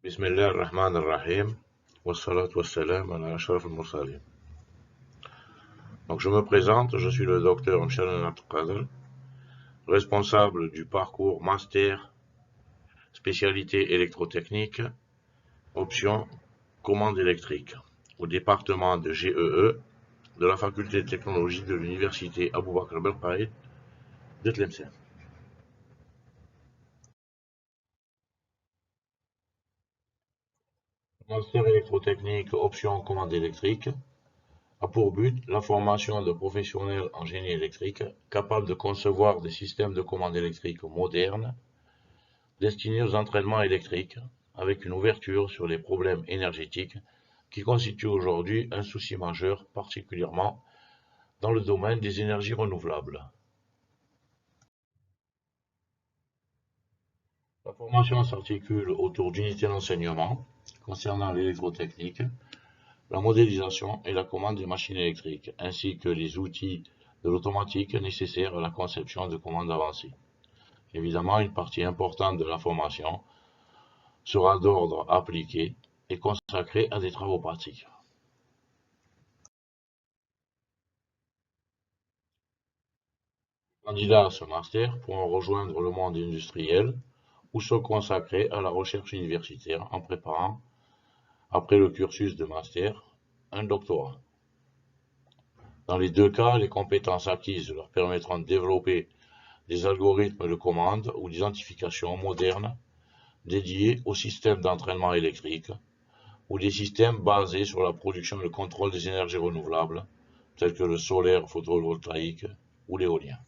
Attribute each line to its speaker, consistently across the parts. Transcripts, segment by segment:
Speaker 1: بسم الله الرحمن الرحيم والصلاة والسلام على أشرف المرسلين. Donc je me présente, je suis le docteur Mchalen Abdelkader, responsable du parcours master spécialité électrotechnique, option commande électrique, au département de GEE de la faculté de technologie de l'université Aboubakr Belkhaïd de Tlemcen. Master électrotechnique, option commande électrique, a pour but la formation de professionnels en génie électrique capables de concevoir des systèmes de commande électrique modernes destinés aux entraînements électriques avec une ouverture sur les problèmes énergétiques qui constituent aujourd'hui un souci majeur, particulièrement dans le domaine des énergies renouvelables. La formation s'articule autour d'unités d'enseignement concernant l'électrotechnique, la modélisation et la commande des machines électriques, ainsi que les outils de l'automatique nécessaires à la conception de commandes avancées. Évidemment, une partie importante de la formation sera d'ordre appliqué et consacrée à des travaux pratiques. Les candidats à ce master pourront rejoindre le monde industriel ou se consacrer à la recherche universitaire en préparant, après le cursus de master, un doctorat. Dans les deux cas, les compétences acquises leur permettront de développer des algorithmes de commande ou d'identification modernes dédiés aux systèmes d'entraînement électrique ou des systèmes basés sur la production et le contrôle des énergies renouvelables, tels que le solaire photovoltaïque ou l'éolien.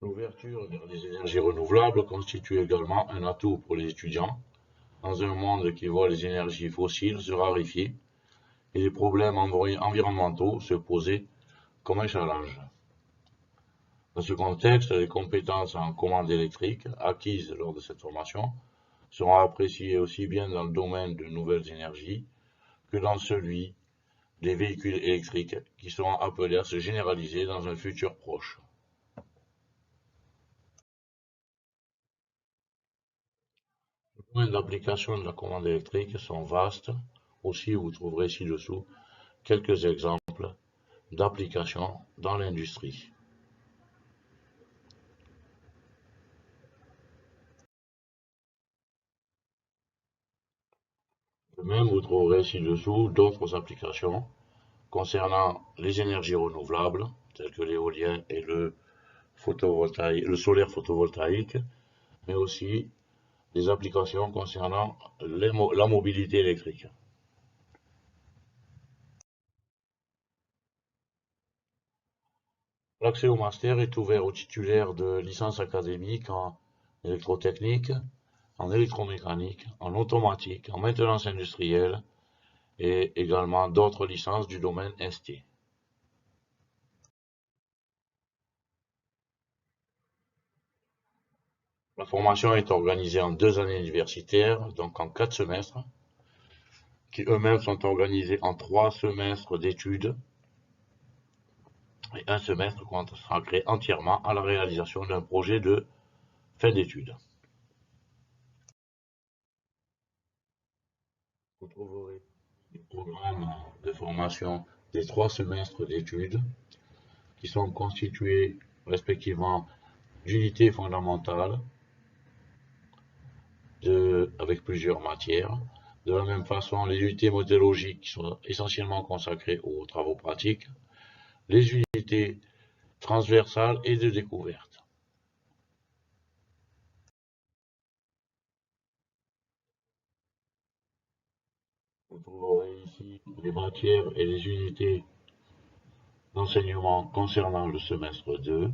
Speaker 1: L'ouverture vers les énergies renouvelables constitue également un atout pour les étudiants dans un monde qui voit les énergies fossiles se raréfier et les problèmes environnementaux se poser comme un challenge. Dans ce contexte, les compétences en commande électrique acquises lors de cette formation seront appréciées aussi bien dans le domaine de nouvelles énergies que dans celui des véhicules électriques qui seront appelés à se généraliser dans un futur proche. Les domaines d'application de la commande électrique sont vastes. Aussi, vous trouverez ci-dessous quelques exemples d'applications dans l'industrie. De même, vous trouverez ci-dessous d'autres applications concernant les énergies renouvelables, telles que l'éolien et le solaire photovoltaïque, mais aussi des applications concernant la mobilité électrique. L'accès au master est ouvert aux titulaires de licences académiques en électrotechnique, en électromécanique, en automatique, en maintenance industrielle et également d'autres licences du domaine ST. La formation est organisée en 2 années universitaires, donc en 4 semestres, qui eux-mêmes sont organisés en 3 semestres d'études et un semestre consacré entièrement à la réalisation d'un projet de fin d'études. Vous trouverez les programmes de formation des 3 semestres d'études qui sont constitués respectivement d'unités fondamentales avec plusieurs matières. De la même façon, les unités méthodologiques qui sont essentiellement consacrées aux travaux pratiques, les unités transversales et de découverte. Vous trouverez ici les matières et les unités d'enseignement concernant le semestre 2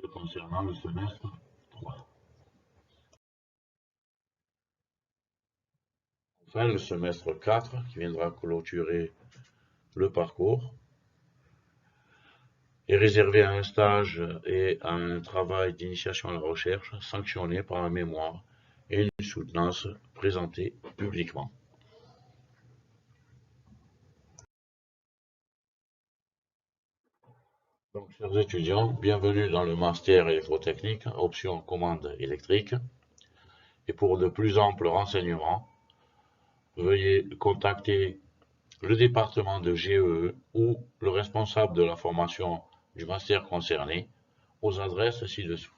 Speaker 1: et concernant le semestre 3. Enfin, le semestre 4 qui viendra clôturer le parcours est réservé à un stage et à un travail d'initiation à la recherche sanctionné par un mémoire et une soutenance présentée publiquement. Donc, chers étudiants, bienvenue dans le master électrotechnique, option commande électrique. Et pour de plus amples renseignements, veuillez contacter le département de GEE ou le responsable de la formation du master concerné aux adresses ci-dessous.